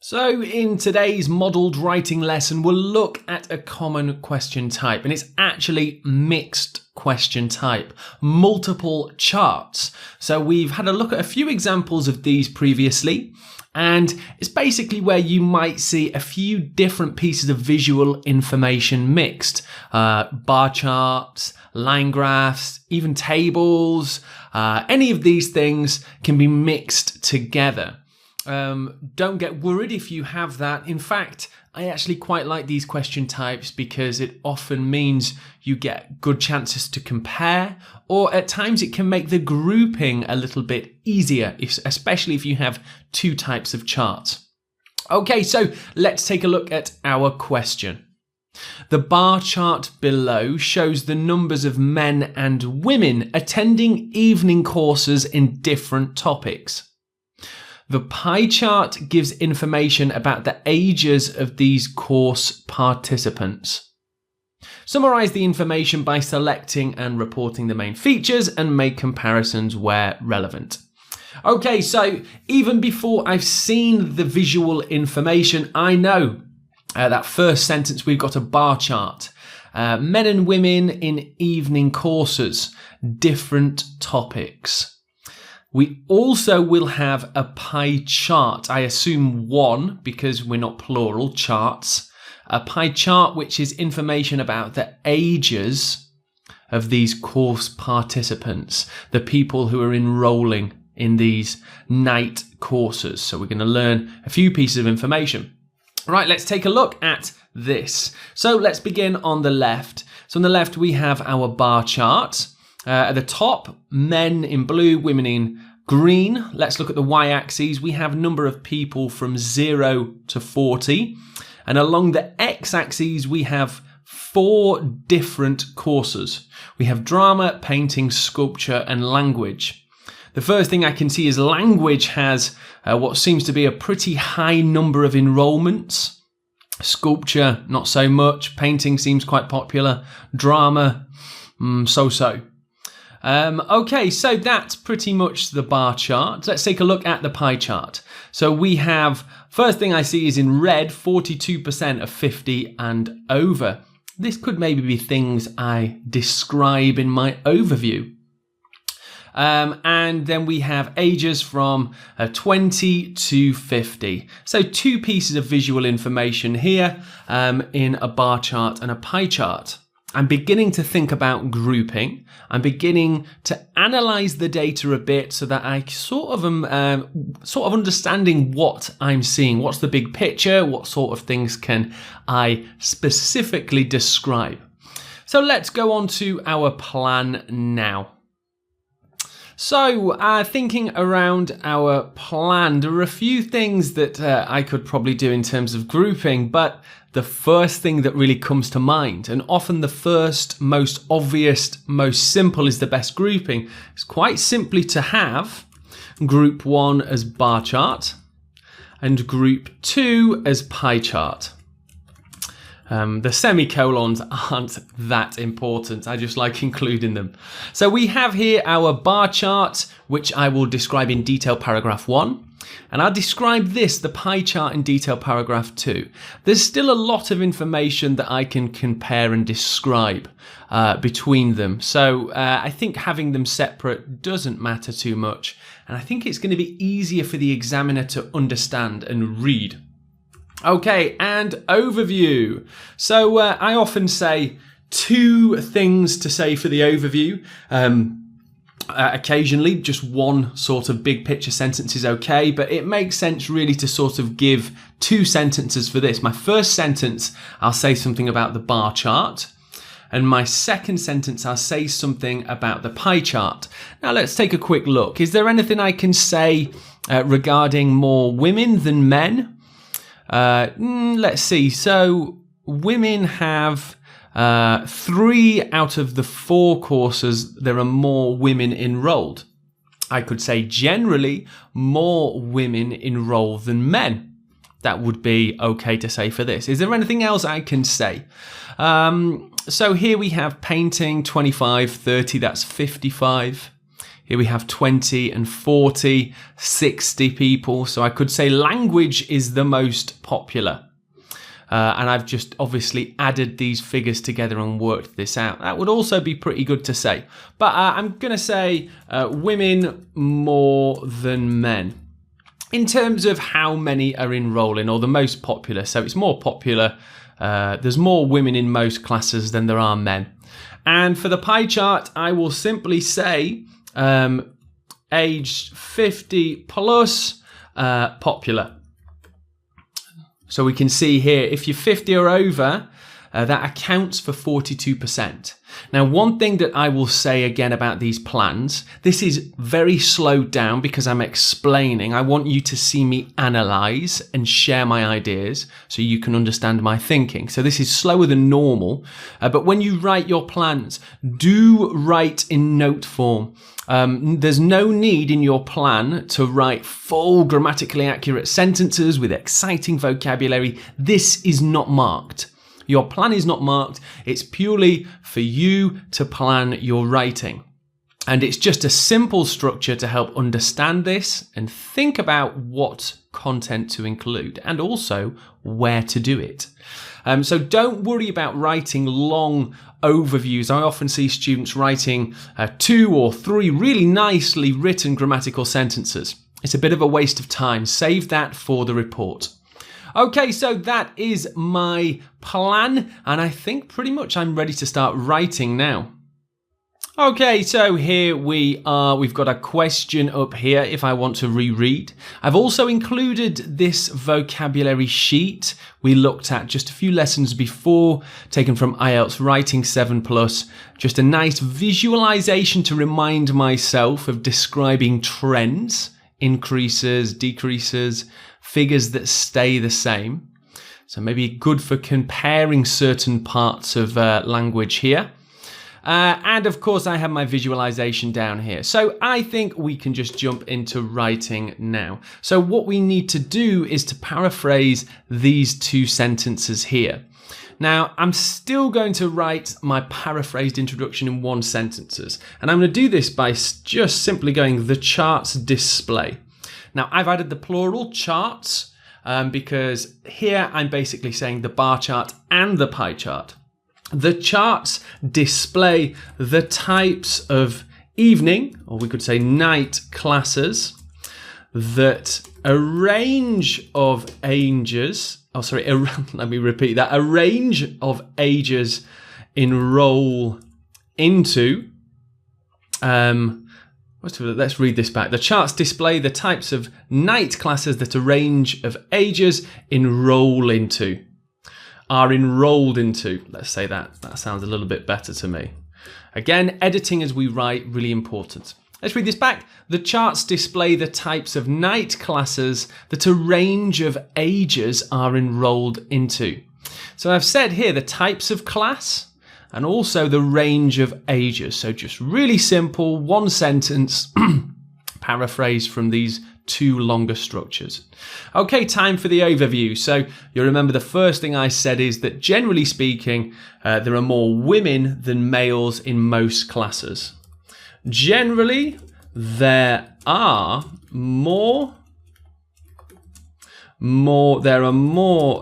So in today's modelled writing lesson, we'll look at a common question type, and it's actually mixed question type, multiple charts. So we've had a look at a few examples of these previously, and it's basically where you might see a few different pieces of visual information mixed. Bar charts, line graphs, even tables, any of these things can be mixed together. Don't get worried if you have that. In fact, I actually quite like these question types because it often means you get good chances to compare, or at times it can make the grouping a little bit easier, especially if you have two types of charts. Okay, so let's take a look at our question. The bar chart below shows the numbers of men and women attending evening courses in different topics. The pie chart gives information about the ages of these course participants. Summarize the information by selecting and reporting the main features and make comparisons where relevant. Okay, so even before I've seen the visual information, I know that first sentence we've got a bar chart. Men and women in evening courses, different topics. We also will have a pie chart. I assume one, because we're not plural, charts. A pie chart, which is information about the ages of these course participants, the people who are enrolling in these night courses. So we're going to learn a few pieces of information. Right, let's take a look at this. So let's begin on the left. So on the left, we have our bar chart. At the top, men in blue, women in green. Let's look at the y-axis. We have number of people from 0 to 40. And along the x-axis, we have 4 different courses. We have drama, painting, sculpture, and language. The first thing I can see is language has what seems to be a pretty high number of enrolments. Sculpture, not so much. Painting seems quite popular. Drama, so-so. Okay, so that's pretty much the bar chart. Let's take a look at the pie chart. So we have, first thing I see is in red, 42% of 50 and over. This could maybe be things I describe in my overview. And then we have ages from 20 to 50. So 2 pieces of visual information here in a bar chart and a pie chart. I'm beginning to think about grouping. I'm beginning to analyze the data a bit so that I sort of understanding what I'm seeing. What's the big picture? What sort of things can I specifically describe? So let's go on to our plan now. So, thinking around our plan, there are a few things that I could probably do in terms of grouping, but the first thing that really comes to mind, and often the first, most obvious, most simple is the best grouping, is quite simply to have group 1 as bar chart and group 2 as pie chart. The semicolons aren't that important. I just like including them. So we have here our bar chart, which I will describe in detail paragraph 1. And I'll describe this, the pie chart, in detail paragraph 2. There's still a lot of information that I can compare and describe between them. So I think having them separate doesn't matter too much. And I think it's going to be easier for the examiner to understand and read. Okay, and overview. So I often say 2 things to say for the overview. Occasionally, just one sort of big picture sentence is okay, but it makes sense really to sort of give 2 sentences for this. My first sentence, I'll say something about the bar chart. And my second sentence, I'll say something about the pie chart. Now let's take a quick look. Is there anything I can say regarding more women than men? Let's see. So women have 3 out of the 4 courses, there are more women enrolled. I could say generally more women enroll than men. That would be okay to say for this. Is there anything else I can say? So here we have painting, 25, 30, that's 55. Here we have 20 and 40, 60 people. So I could say language is the most popular. And I've just obviously added these figures together and worked this out. That would also be pretty good to say. But I'm going to say women more than men. In terms of how many are enrolling, or the most popular. So it's more popular. There's more women in most classes than there are men. And for the pie chart, I will simply say age 50 plus popular. So we can see here, if you're 50 or over, that accounts for 42%. Now, one thing that I will say again about these plans, this is very slowed down because I'm explaining. I want you to see me analyze and share my ideas so you can understand my thinking. So this is slower than normal. But when you write your plans, do write in note form. There's no need in your plan to write full grammatically accurate sentences with exciting vocabulary. This is not marked. Your plan is not marked. It's purely for you to plan your writing. And it's just a simple structure to help understand this and think about what content to include and also where to do it. So don't worry about writing long overviews. I often see students writing 2 or 3 really nicely written grammatical sentences. It's a bit of a waste of time. Save that for the report. Okay, so that is my plan, and I think pretty much I'm ready to start writing now. Okay, so here we are. We've got a question up here if I want to reread. I've also included this vocabulary sheet we looked at just a few lessons before, taken from IELTS Writing 7+. Just a nice visualization to remind myself of describing trends, increases, decreases, figures that stay the same. So maybe good for comparing certain parts of language here. And of course, I have my visualization down here. So I think we can just jump into writing now. So what we need to do is to paraphrase these 2 sentences here. Now, I'm still going to write my paraphrased introduction in 1 sentences. And I'm going to do this by just simply going the charts display. Now, I've added the plural charts because here I'm basically saying the bar chart and the pie chart. The charts display the types of evening, or we could say night classes that a range of ages, let me repeat that, a range of ages enroll into. Let's read this back. The charts display the types of night classes that a range of ages are enrolled into. Let's say that. That sounds a little bit better to me. Again, editing as we write, really important. Let's read this back. The charts display the types of night classes that a range of ages are enrolled into. So I've said here the types of class and also the range of ages. So just really simple, 1 sentence, paraphrase from these 2 longer structures. Okay, time for the overview. So you'll remember the first thing I said is that generally speaking, there are more women than males in most classes. Generally, there are more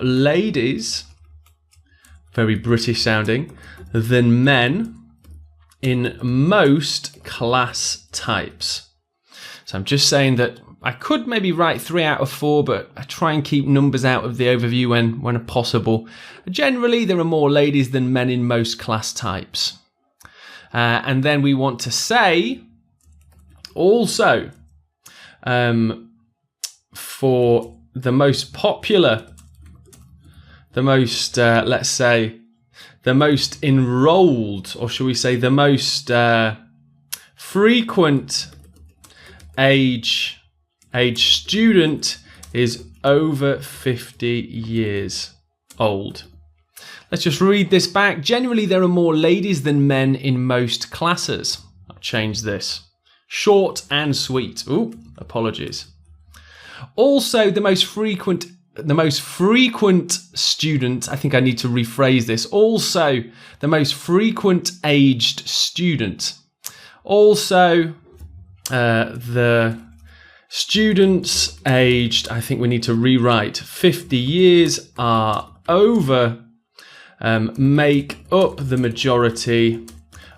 ladies, very British sounding, than men in most class types. So I'm just saying that I could maybe write 3 out of 4, but I try and keep numbers out of the overview when possible. Generally, there are more ladies than men in most class types. And then we want to say also for the most popular, let's say, the most enrolled, or shall we say the most frequent age student is over 50 years old. Let's just read this back. Generally, there are more ladies than men in most classes. I'll change this. Short and sweet. Ooh, apologies. Also, the most frequent student, I think I need to rephrase this. Also, the most frequent aged student. Also, the students aged, I think we need to rewrite, 50 years are over, make up the majority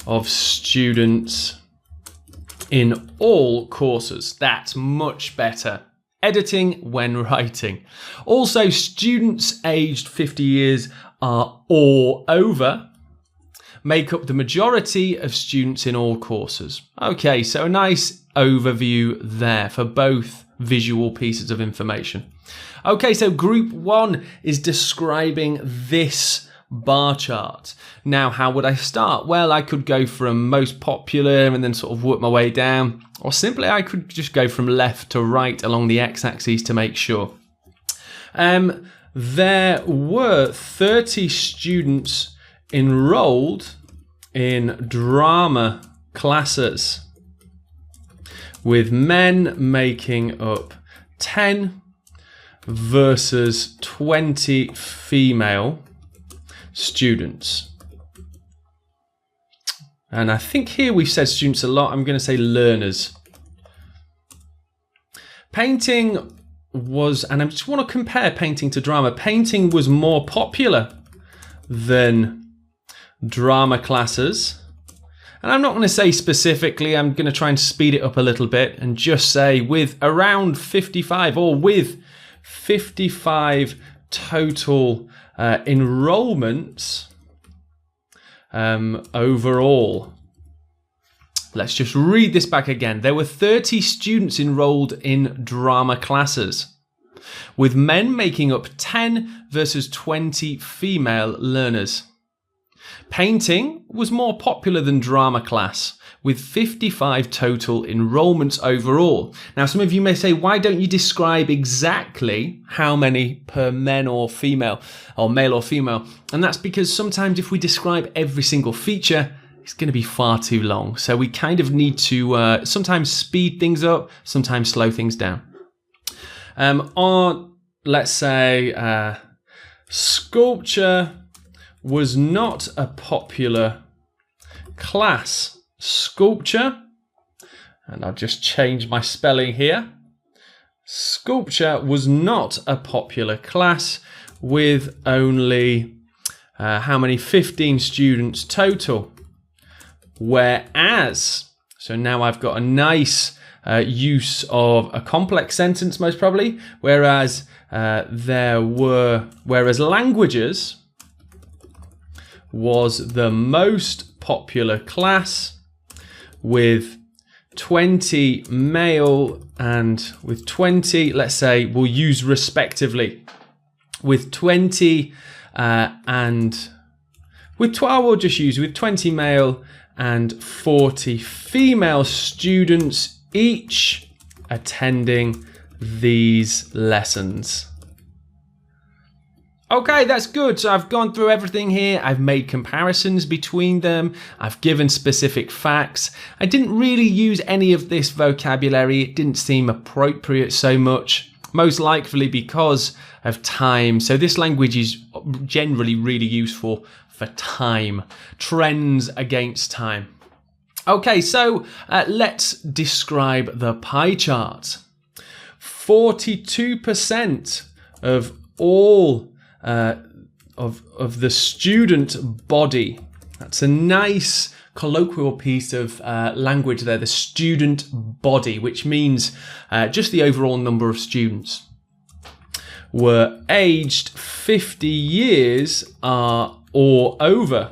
of students in all courses. That's much better. Editing when writing. Also, students aged 50 years are or over, make up the majority of students in all courses. Okay, so a nice overview there for both visual pieces of information. Okay, so group 1 is describing this bar chart. Now, how would I start? Well, I could go from most popular and then sort of work my way down, or simply I could just go from left to right along the x-axis to make sure. There were 30 students enrolled in drama classes, with men making up 10 versus 20 female students. And I think here we've said students a lot. I'm going to say learners. Painting was, and I just want to compare painting to drama. Painting was more popular than drama classes. And I'm not going to say specifically, I'm going to try and speed it up a little bit and just say with around 55 or with 55 total enrollments overall. Let's just read this back again. There were 30 students enrolled in drama classes, with men making up 10 versus 20 female learners. Painting was more popular than drama class, with 55 total enrollments overall. Now, some of you may say, why don't you describe exactly how many per men or female, or male or female? And that's because sometimes if we describe every single feature, it's going to be far too long. So we kind of need to sometimes speed things up, sometimes slow things down. Or let's say sculpture was not a popular class. Sculpture, and I'll just change my spelling here. Sculpture was not a popular class, with only how many? 15 students total. Whereas, so now I've got a nice use of a complex sentence, most probably. Whereas whereas languages was the most popular class, with 20 male and with 20, let's say we'll use respectively, with 20 and with 12, we'll just use with 20 male and 40 female students each attending these lessons. Okay, that's good. So I've gone through everything here. I've made comparisons between them. I've given specific facts. I didn't really use any of this vocabulary. It didn't seem appropriate so much, most likely because of time. So this language is generally really useful for time, trends against time. Okay, so let's describe the pie chart. 42% of all of the student body. That's a nice colloquial piece of language there, the student body, which means just the overall number of students, were aged 50 years or over.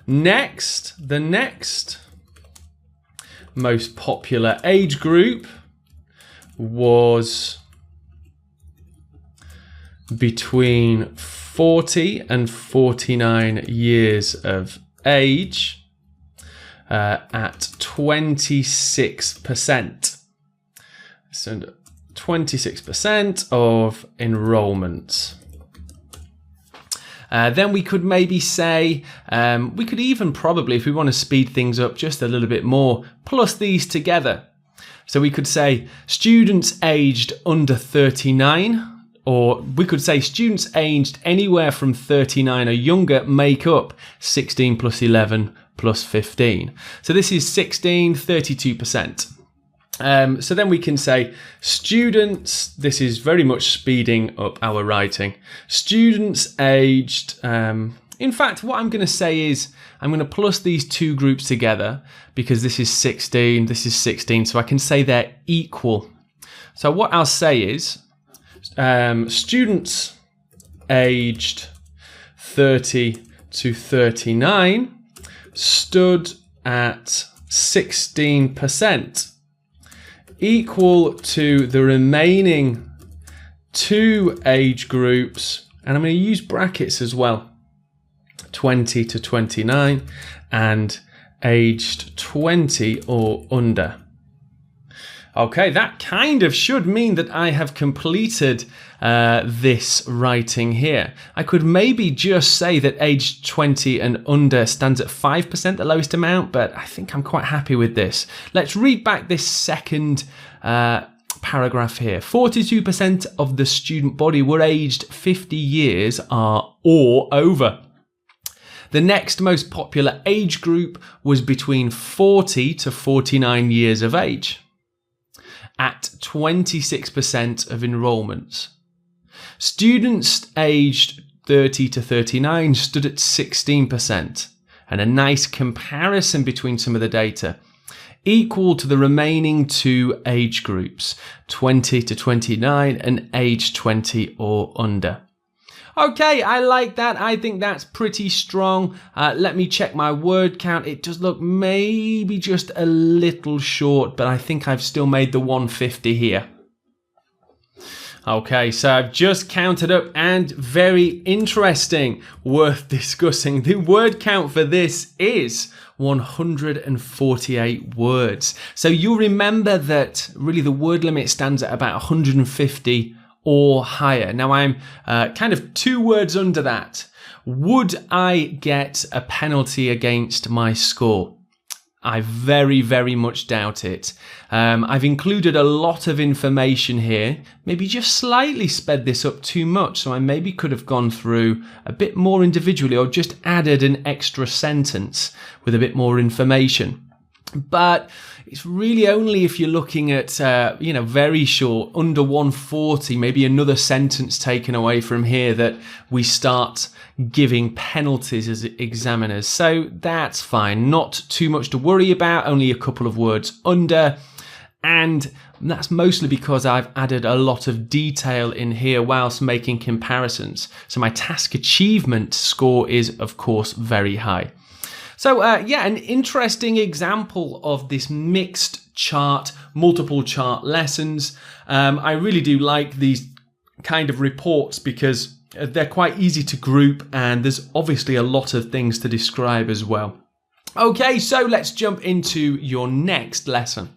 Next, the next most popular age group was between 40 and 49 years of age at 26%. So 26% of enrollments. Then we could maybe say, we could even probably, if we want to speed things up just a little bit more, plus these together. So we could say students aged under 39, or we could say students aged anywhere from 39 or younger make up 16 plus 11 plus 15. So this is 16, 32%. So then we can say students, this is very much speeding up our writing. Students aged, in fact, what I'm going to say is I'm going to plus these two groups together because this is 16, this is 16, so I can say they're equal. So what I'll say is students aged 30 to 39 stood at 16%, equal to the remaining two age groups, and I'm going to use brackets as well, 20 to 29 and aged 20 or under. Okay, that kind of should mean that I have completed this writing here. I could maybe just say that age 20 and under stands at 5%, the lowest amount, but I think I'm quite happy with this. Let's read back this second paragraph here. 42% of the student body were aged 50 years or over. The next most popular age group was between 40 to 49 years of age, at 26% of enrolments. Students aged 30 to 39 stood at 16%, and a nice comparison between some of the data, equal to the remaining two age groups, 20 to 29 and age 20 or under. Okay, I like that. I think that's pretty strong. Let me check my word count. It does look maybe just a little short, but I think I've still made the 150 here. Okay, so I've just counted up, and very interesting, worth discussing. The word count for this is 148 words. So you'll remember that really the word limit stands at about 150 or higher. Now I'm kind of 2 words under that. Would I get a penalty against my score? I very, very much doubt it. I've included a lot of information here, maybe just slightly sped this up too much, so I maybe could have gone through a bit more individually or just added an extra sentence with a bit more information. But it's really only if you're looking at, very short, under 140, maybe another sentence taken away from here, that we start giving penalties as examiners. So that's fine. Not too much to worry about, only a couple of words under. And that's mostly because I've added a lot of detail in here whilst making comparisons. So my task achievement score is, of course, very high. So an interesting example of this mixed chart, multiple chart lessons. I really do like these kind of reports because they're quite easy to group, and there's obviously a lot of things to describe as well. Okay, so let's jump into your next lesson.